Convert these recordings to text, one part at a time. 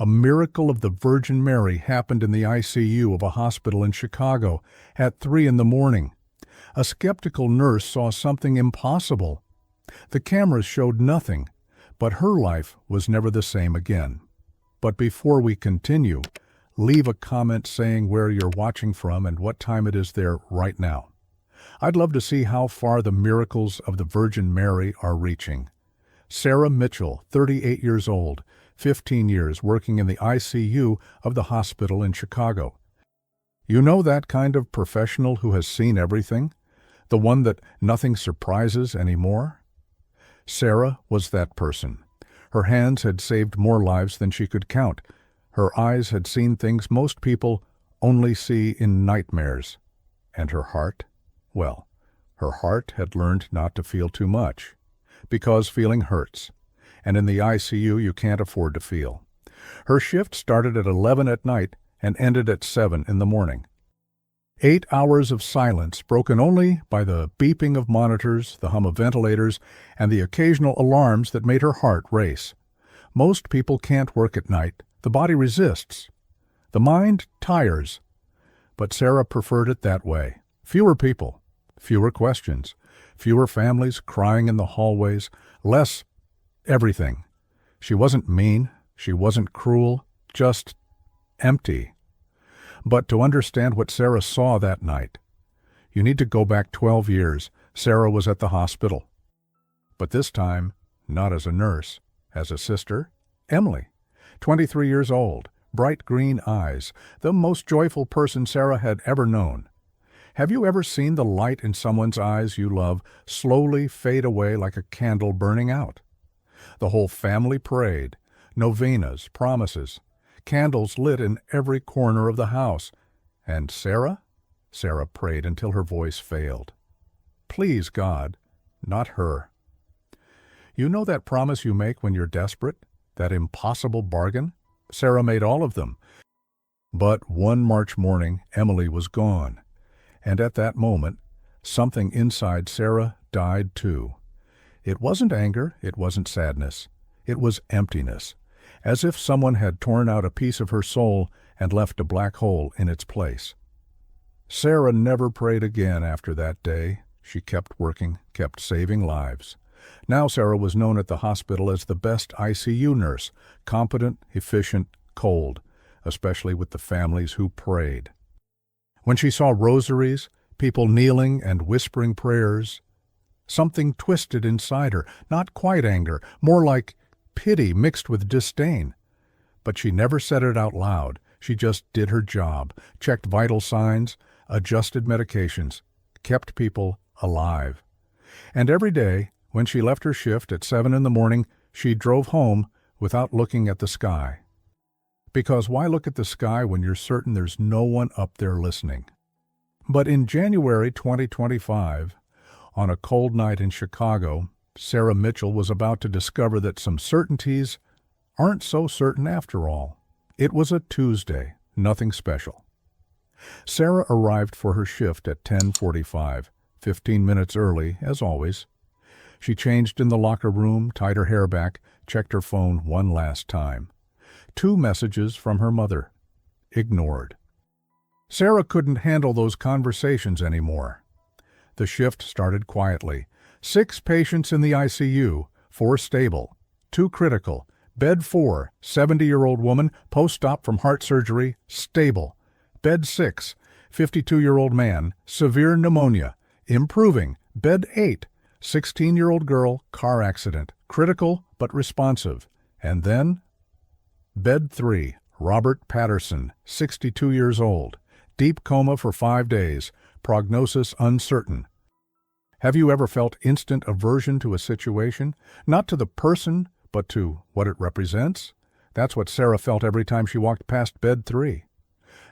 A miracle of the Virgin Mary happened in the ICU of a hospital in Chicago at 3 in the morning. A skeptical nurse saw something impossible. The cameras showed nothing, but her life was never the same again. But before we continue, leave a comment saying where you're watching from and what time it is there right now. I'd love to see how far the miracles of the Virgin Mary are reaching. Sarah Mitchell, 38 years old, 15 years working in the ICU of the hospital in Chicago. You know that kind of professional who has seen everything? The one that nothing surprises anymore? Sarah was that person. Her hands had saved more lives than she could count. Her eyes had seen things most people only see in nightmares. And her heart? Well, her heart had learned not to feel too much, because feeling hurts, and in the ICU you can't afford to feel. Her shift started at 11 at night and ended at 7 in the morning. 8 hours of silence, broken only by the beeping of monitors, the hum of ventilators, and the occasional alarms that made her heart race. Most people can't work at night. The body resists. The mind tires. But Sarah preferred it that way. Fewer people, fewer questions, fewer families crying in the hallways, less everything. She wasn't mean, she wasn't cruel, just empty. But to understand what Sarah saw that night, you need to go back 12 years. Sarah was at the hospital. But this time, not as a nurse, as a sister, Emily, 23 years old, bright green eyes, the most joyful person Sarah had ever known. Have you ever seen the light in someone's eyes you love slowly fade away like a candle burning out? The whole family prayed, novenas, promises, candles lit in every corner of the house. And Sarah? Sarah prayed until her voice failed. Please, God, not her. You know that promise you make when you're desperate? That impossible bargain? Sarah made all of them. But one March morning, Emily was gone. And at that moment, something inside Sarah died too. It wasn't anger, it wasn't sadness. It was emptiness, as if someone had torn out a piece of her soul and left a black hole in its place. Sarah never prayed again after that day. She kept working, kept saving lives. Now Sarah was known at the hospital as the best ICU nurse, competent, efficient, cold, especially with the families who prayed. When she saw rosaries, people kneeling and whispering prayers, something twisted inside her, not quite anger, more like pity mixed with disdain. But she never said it out loud. She just did her job, checked vital signs, adjusted medications, kept people alive. And every day, when she left her shift at 7 in the morning, she drove home without looking at the sky. Because why look at the sky when you're certain there's no one up there listening? But in January 2025, on a cold night in Chicago, Sarah Mitchell was about to discover that some certainties aren't so certain after all. It was a Tuesday, nothing special. Sarah arrived for her shift at 10:45, 15 minutes early, as always. She changed in the locker room, tied her hair back, checked her phone one last time. 2 messages from her mother. Ignored. Sarah couldn't handle those conversations anymore. The shift started quietly. 6 patients in the ICU, 4 stable, 2 critical. Bed 4, 70-year-old woman, post-op from heart surgery, stable. Bed 6, 52-year-old man, severe pneumonia, improving. Bed 8, 16-year-old girl, car accident, critical but responsive. And then Bed 3, Robert Patterson, 62 years old, deep coma for 5 days, prognosis uncertain. Have you ever felt instant aversion to a situation? Not to the person, but to what it represents? That's what Sarah felt every time she walked past Bed 3.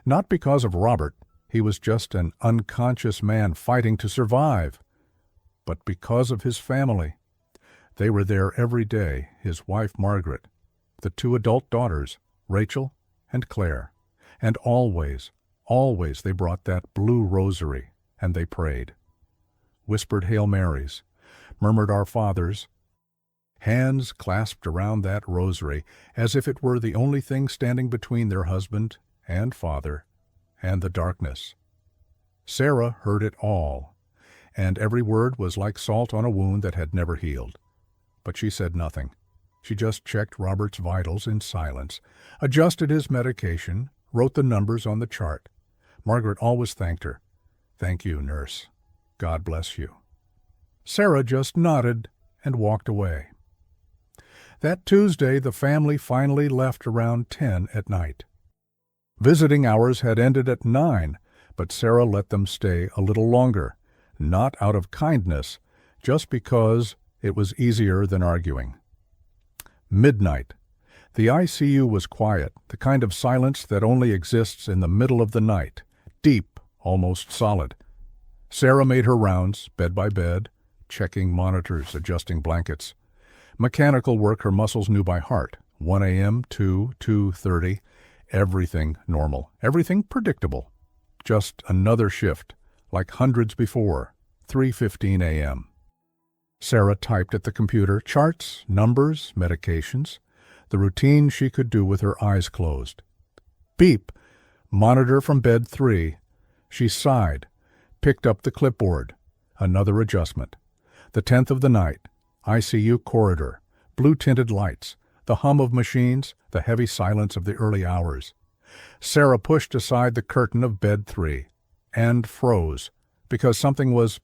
Not because of Robert, he was just an unconscious man fighting to survive, but because of his family. They were there every day, his wife Margaret, the 2 adult daughters, Rachel and Claire, and always they brought that blue rosary, and they prayed, whispered Hail Marys, murmured Our Fathers. hands clasped around that rosary as if it were the only thing standing between their husband and father and the darkness. Sarah heard it all, and every word was like salt on a wound that had never healed. But she said nothing. She just checked Robert's vitals in silence, adjusted his medication, wrote the numbers on the chart. Margaret always thanked her. "Thank you, nurse. God bless you." Sarah just nodded and walked away. That Tuesday, the family finally left around 10 at night. Visiting hours had ended at 9, but Sarah let them stay a little longer, not out of kindness, just because it was easier than arguing. Midnight. The ICU was quiet, the kind of silence that only exists in the middle of the night, deep, almost solid. Sarah made her rounds, bed by bed, checking monitors, adjusting blankets. Mechanical work her muscles knew by heart. 1 a.m., 2, 2:30, everything normal, everything predictable. Just another shift, like hundreds before, 3:15 a.m. Sarah typed at the computer, charts, numbers, medications, the routine she could do with her eyes closed. Beep! Monitor from bed 3. She sighed, picked up the clipboard. Another adjustment. The 10th of the night. ICU corridor. Blue-tinted lights. The hum of machines. The heavy silence of the early hours. Sarah pushed aside the curtain of bed 3 and froze because something was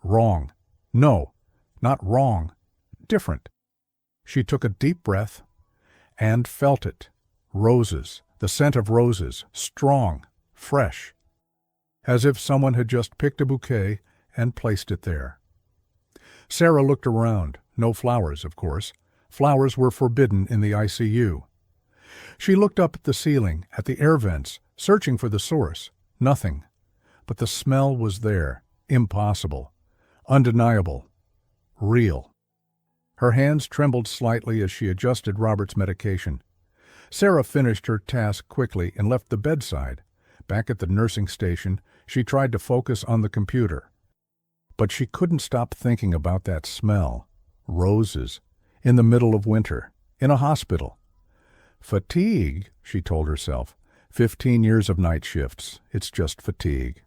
wrong. No, not wrong. Different. She took a deep breath and felt it. Roses. The scent of roses. Strong. Fresh. As if someone had just picked a bouquet and placed it there. Sarah looked around. No flowers, of course. Flowers were forbidden in the ICU. She looked up at the ceiling, at the air vents, searching for the source. Nothing. But the smell was there. Impossible. Undeniable. Real. Her hands trembled slightly as she adjusted Robert's medication. Sarah finished her task quickly and left the bedside. Back at the nursing station, she tried to focus on the computer. But she couldn't stop thinking about that smell. Roses. In the middle of winter. In a hospital. Fatigue, she told herself. 15 years of night shifts. It's just fatigue.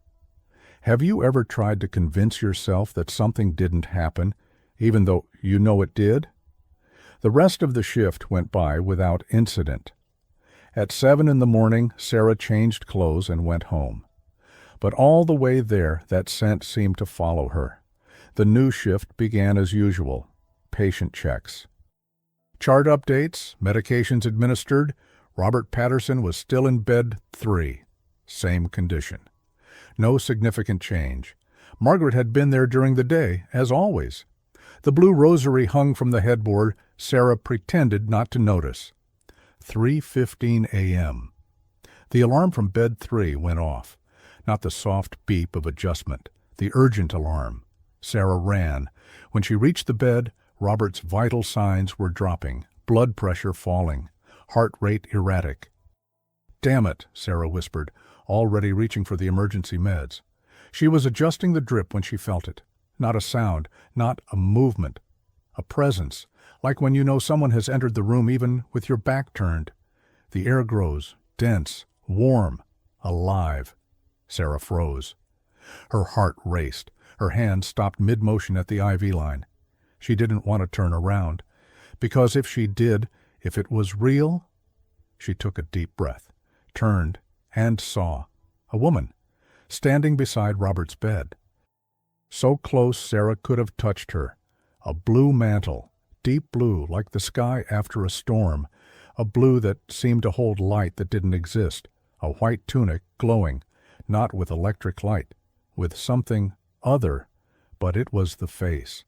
Have you ever tried to convince yourself that something didn't happen, even though you know it did? The rest of the shift went by without incident. At 7 in the morning, Sarah changed clothes and went home. But all the way there, that scent seemed to follow her. The new shift began as usual. Patient checks. Chart updates, medications administered. Robert Patterson was still in bed 3. Same condition. No significant change. Margaret had been there during the day, as always. The blue rosary hung from the headboard. Sarah pretended not to notice. 3:15 a.m. The alarm from bed 3 went off. Not the soft beep of adjustment, the urgent alarm. Sarah ran. When she reached the bed, Robert's vital signs were dropping, blood pressure falling, heart rate erratic. "Damn it," Sarah whispered, already reaching for the emergency meds. She was adjusting the drip when she felt it. Not a sound, not a movement. A presence, like when you know someone has entered the room even with your back turned. The air grows, dense, warm, alive. Sarah froze. Her heart raced. Her hand stopped mid-motion at the IV line. She didn't want to turn around, because if she did, if it was real... She took a deep breath, turned, and saw a woman standing beside Robert's bed. So close Sarah could have touched her. A blue mantle, deep blue like the sky after a storm, a blue that seemed to hold light that didn't exist, a white tunic glowing, not with electric light, with something other, but it was the face.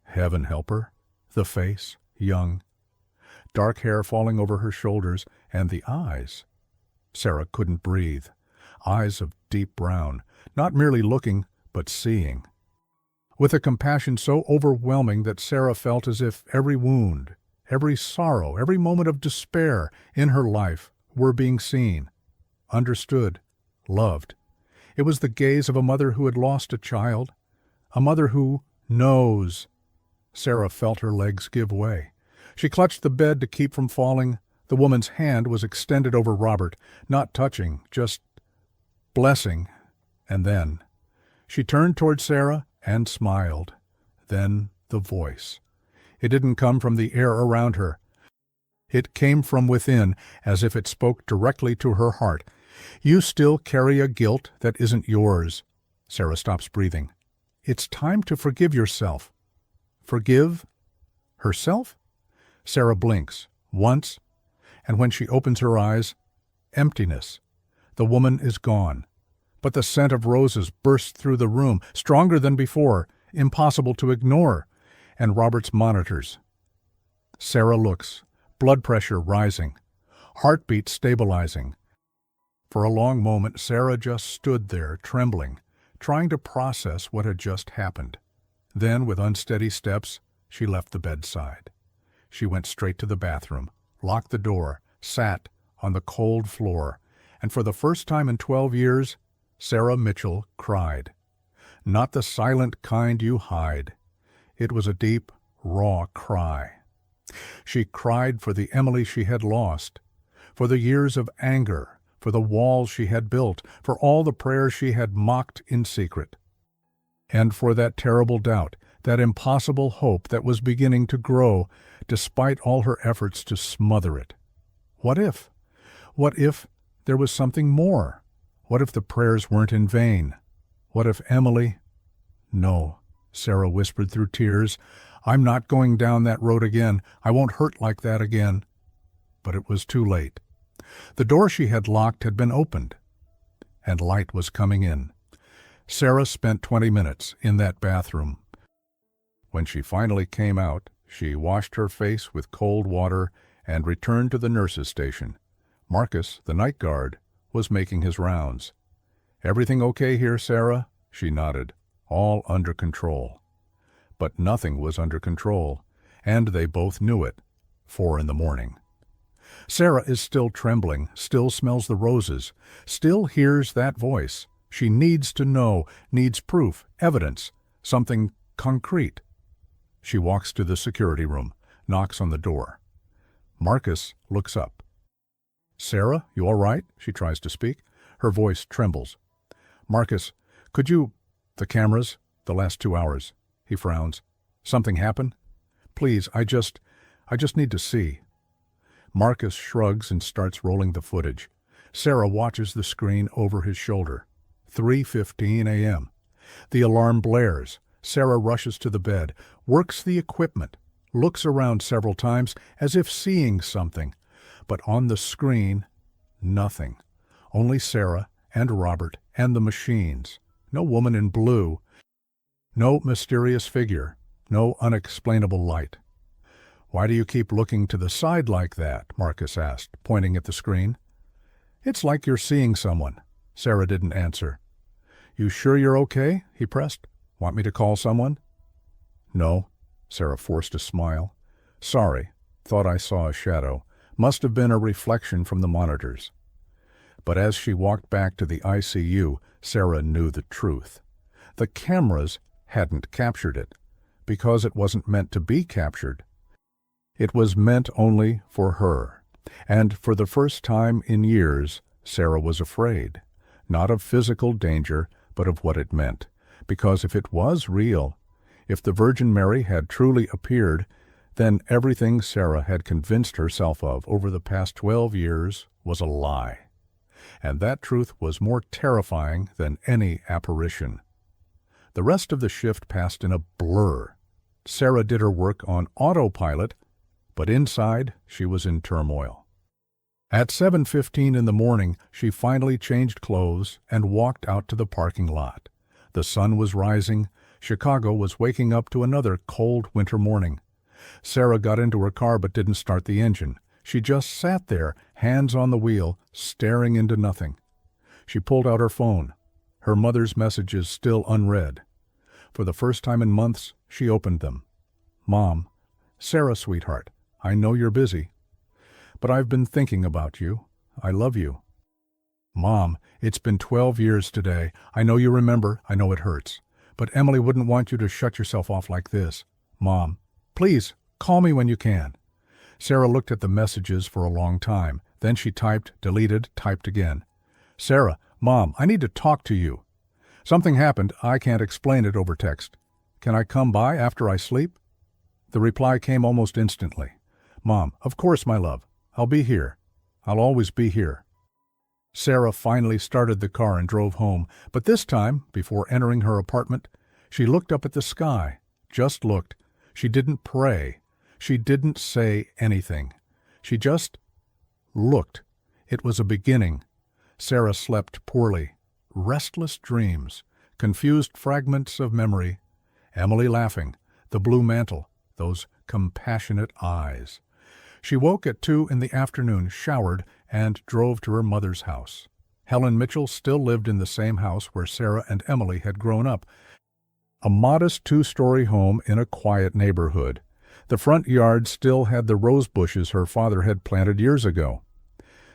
Heaven help her, the face, young. Dark hair falling over her shoulders, and the eyes. Sarah couldn't breathe. Eyes of deep brown, not merely looking, but seeing. With a compassion so overwhelming that Sarah felt as if every wound, every sorrow, every moment of despair in her life were being seen, understood, loved. It was the gaze of a mother who had lost a child, a mother who knows. Sarah felt her legs give way. She clutched the bed to keep from falling. The woman's hand was extended over Robert, not touching, just blessing. And then she turned toward Sarah and smiled. Then the voice. It didn't come from the air around her. It came from within, as if it spoke directly to her heart. "You still carry a guilt that isn't yours." Sarah stops breathing. "It's time to forgive yourself." Forgive herself? Sarah blinks, once, and when she opens her eyes, emptiness. The woman is gone. But the scent of roses bursts through the room, stronger than before, impossible to ignore, and Robert's monitors. Sarah looks, blood pressure rising, heartbeat stabilizing. For a long moment, Sarah just stood there, trembling, trying to process what had just happened. Then, with unsteady steps, she left the bedside. She went straight to the bathroom, locked the door, sat on the cold floor, and for the first time in 12 years, Sarah Mitchell cried. Not the silent kind you hide. It was a deep, raw cry. She cried for the Emily she had lost, for the years of anger, for the walls she had built, for all the prayers she had mocked in secret, and for that terrible doubt, that impossible hope that was beginning to grow, despite all her efforts to smother it. What if? What if there was something more? What if the prayers weren't in vain? What if Emily— No, Sarah whispered through tears. I'm not going down that road again. I won't hurt like that again. But it was too late. The door she had locked had been opened, and light was coming in. Sarah spent 20 minutes in that bathroom. When she finally came out, she washed her face with cold water and returned to the nurse's station. Marcus, the night guard, was making his rounds. Everything okay here, Sarah? She nodded. All under control. But nothing was under control, and they both knew it. 4 a.m. Sarah is still trembling, still smells the roses, still hears that voice. She needs to know, needs proof, evidence, something concrete. She walks to the security room, knocks on the door. Marcus looks up. Sarah, you all right? She tries to speak. Her voice trembles. Marcus, could you— The cameras, the last 2 hours. He frowns. Something happened? Please, I just need to see. Marcus shrugs and starts rolling the footage. Sarah watches the screen over his shoulder. 3:15 a.m. The alarm blares. Sarah rushes to the bed, works the equipment, looks around several times as if seeing something. But on the screen, nothing. Only Sarah and Robert and the machines. No woman in blue. No mysterious figure. No unexplainable light. Why do you keep looking to the side like that? Marcus asked, pointing at the screen. It's like you're seeing someone. Sarah didn't answer. You sure you're okay? He pressed. Want me to call someone? No. Sarah forced a smile. Sorry. Thought I saw a shadow. Must have been a reflection from the monitors. But as she walked back to the ICU, Sarah knew the truth. The cameras hadn't captured it, because it wasn't meant to be captured. It was meant only for her. And for the first time in years, Sarah was afraid. Not of physical danger, but of what it meant. Because if it was real, if the Virgin Mary had truly appeared, then everything Sarah had convinced herself of over the past 12 years was a lie. And that truth was more terrifying than any apparition. The rest of the shift passed in a blur. Sarah did her work on autopilot, but inside she was in turmoil. At 7:15 in the morning, she finally changed clothes and walked out to the parking lot. The sun was rising. Chicago was waking up to another cold winter morning. Sarah got into her car but didn't start the engine. She just sat there, hands on the wheel, staring into nothing. She pulled out her phone. Her mother's messages still unread. For the first time in months, she opened them. Mom, Sarah, sweetheart, I know you're busy, but I've been thinking about you. I love you. Mom, it's been 12 years today. I know you remember. I know it hurts. But Emily wouldn't want you to shut yourself off like this. Mom, Please, call me when you can." Sarah looked at the messages for a long time. Then she typed, deleted, typed again. "Sarah, Mom, I need to talk to you. Something happened. I can't explain it over text. Can I come by after I sleep?" The reply came almost instantly. "Mom, of course, my love. I'll be here. I'll always be here." Sarah finally started the car and drove home, but this time, before entering her apartment, she looked up at the sky. Just looked. She didn't pray. She didn't say anything. She just looked. It was a beginning. Sarah slept poorly. Restless dreams, confused fragments of memory. Emily laughing, the blue mantle, those compassionate eyes. She woke at 2 in the afternoon, showered, and drove to her mother's house. Helen Mitchell still lived in the same house where Sarah and Emily had grown up. A modest 2-story home in a quiet neighborhood. The front yard still had the rose bushes her father had planted years ago.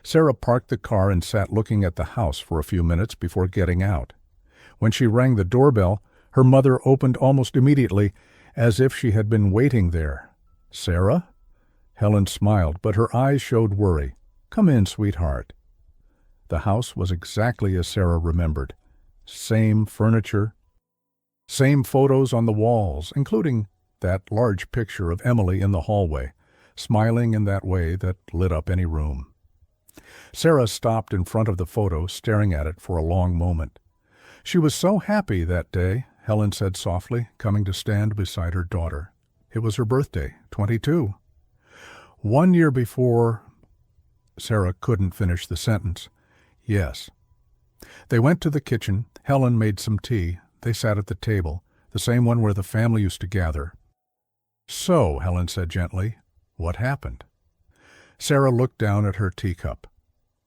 Sarah parked the car and sat looking at the house for a few minutes before getting out. When she rang the doorbell, her mother opened almost immediately, as if she had been waiting there. "Sarah?" Helen smiled, but her eyes showed worry. "Come in, sweetheart." The house was exactly as Sarah remembered. Same furniture, same photos on the walls, including that large picture of Emily in the hallway, smiling in that way that lit up any room. Sarah stopped in front of the photo, staring at it for a long moment. She was so happy that day, Helen said softly, coming to stand beside her daughter. It was her birthday, 22. 1 year before... Sarah couldn't finish the sentence. Yes. They went to the kitchen. Helen made some tea. They sat at the table, the same one where the family used to gather. "So," Helen said gently, "what happened?" Sarah looked down at her teacup.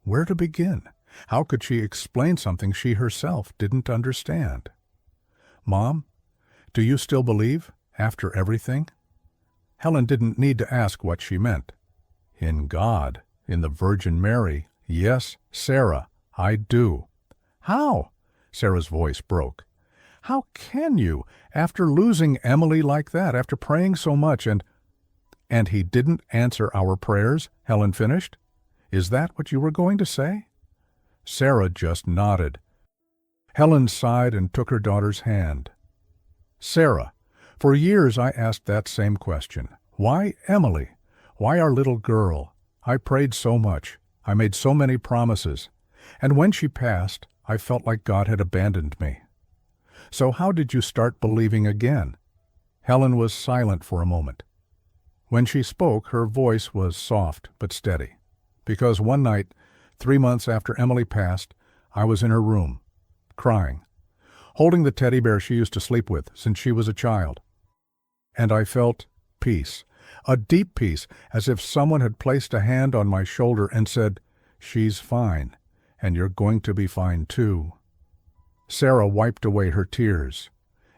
Where to begin? How could she explain something she herself didn't understand? "Mom, do you still believe, after everything?" Helen didn't need to ask what she meant. "In God, in the Virgin Mary, yes, Sarah, I do." "How?" Sarah's voice broke. "How can you, after losing Emily like that, after praying so much and he didn't answer our prayers?" Helen finished. "Is that what you were going to say?" Sarah just nodded. Helen sighed and took her daughter's hand. "Sarah, for years I asked that same question. Why Emily? Why our little girl? I prayed so much. I made so many promises. And when she passed, I felt like God had abandoned me. So how did you start believing again?" Helen was silent for a moment. When she spoke, her voice was soft but steady. "Because one night, 3 months after Emily passed, I was in her room, crying, holding the teddy bear she used to sleep with since she was a child. And I felt peace, a deep peace, as if someone had placed a hand on my shoulder and said, 'She's fine, and you're going to be fine too.'" Sarah wiped away her tears.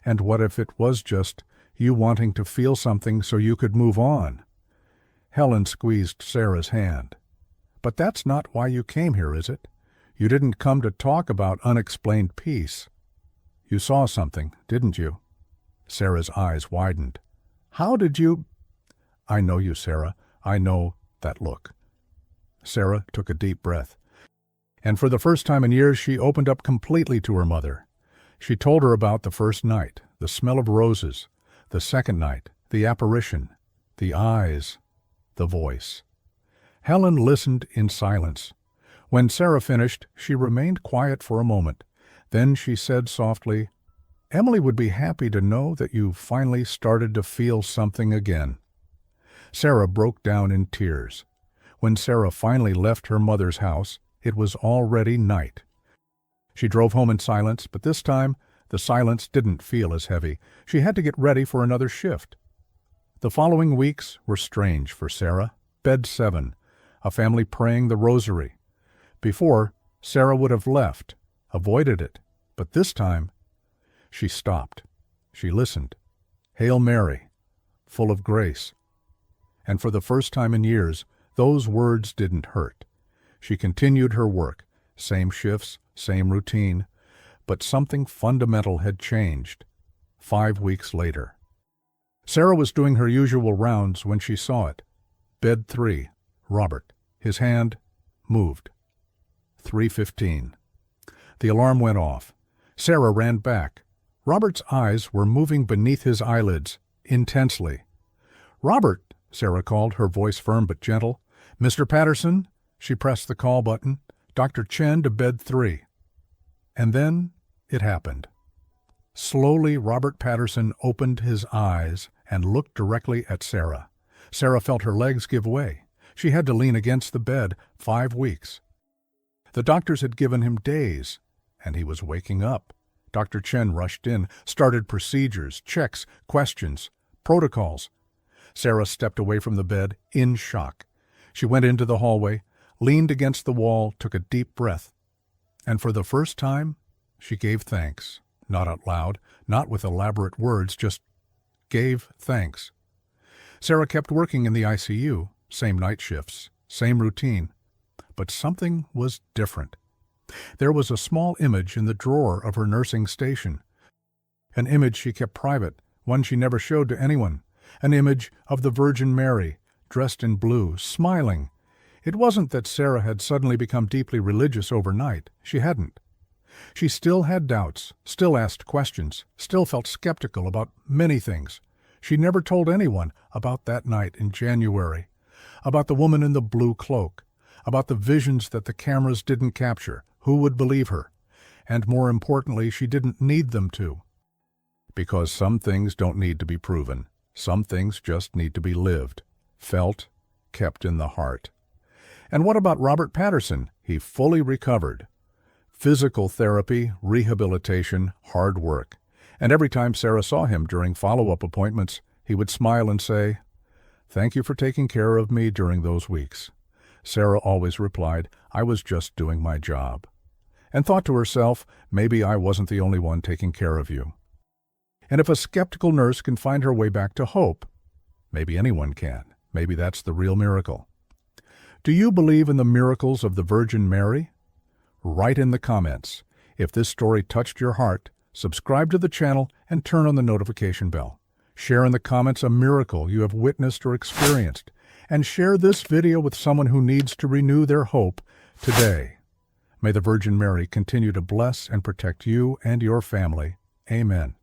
"And what if it was just you wanting to feel something so you could move on?" Helen squeezed Sarah's hand. "But that's not why you came here, is it? You didn't come to talk about unexplained peace. You saw something, didn't you?" Sarah's eyes widened. "How did you—" "I know you, Sarah. I know that look." Sarah took a deep breath. And for the first time in years, she opened up completely to her mother. She told her about the first night, the smell of roses, the second night, the apparition, the eyes, the voice. Helen listened in silence. When Sarah finished, she remained quiet for a moment. Then she said softly, "Emily would be happy to know that you finally started to feel something again." Sarah broke down in tears. When Sarah finally left her mother's house, it was already night. She drove home in silence, but this time the silence didn't feel as heavy. She had to get ready for another shift. The following weeks were strange for Sarah. Bed 7, a family praying the rosary. Before, Sarah would have left, avoided it, but this time she stopped. She listened. Hail Mary, full of grace. And for the first time in years, those words didn't hurt. She continued her work, same shifts, same routine, but something fundamental had changed. 5 weeks later. Sarah was doing her usual rounds when she saw it. Bed 3. Robert. His hand moved. 3:15. The alarm went off. Sarah ran back. Robert's eyes were moving beneath his eyelids, intensely. "Robert," Sarah called, her voice firm but gentle. "Mr. Patterson?" She pressed the call button. "Dr. Chen to bed 3. And then it happened. Slowly, Robert Patterson opened his eyes and looked directly at Sarah. Sarah felt her legs give way. She had to lean against the bed. 5 weeks. The doctors had given him days, and he was waking up. Dr. Chen rushed in, started procedures, checks, questions, protocols. Sarah stepped away from the bed in shock. She went into the hallway, leaned against the wall, took a deep breath. And for the first time, she gave thanks. Not out loud, not with elaborate words, just gave thanks. Sarah kept working in the ICU, same night shifts, same routine. But something was different. There was a small image in the drawer of her nursing station. An image she kept private, one she never showed to anyone. An image of the Virgin Mary, dressed in blue, smiling. It wasn't that Sarah had suddenly become deeply religious overnight. She hadn't. She still had doubts, still asked questions, still felt skeptical about many things. She never told anyone about that night in January, about the woman in the blue cloak, about the visions that the cameras didn't capture. Who would believe her? And more importantly, she didn't need them to. Because some things don't need to be proven. Some things just need to be lived, felt, kept in the heart. And what about Robert Patterson? He fully recovered. Physical therapy, rehabilitation, hard work. And every time Sarah saw him during follow-up appointments, he would smile and say, "Thank you for taking care of me during those weeks." Sarah always replied, "I was just doing my job." And thought to herself, maybe I wasn't the only one taking care of you. And if a skeptical nurse can find her way back to hope, maybe anyone can. Maybe that's the real miracle. Do you believe in the miracles of the Virgin Mary? Write in the comments. If this story touched your heart, subscribe to the channel and turn on the notification bell. Share in the comments a miracle you have witnessed or experienced, and share this video with someone who needs to renew their hope today. May the Virgin Mary continue to bless and protect you and your family. Amen.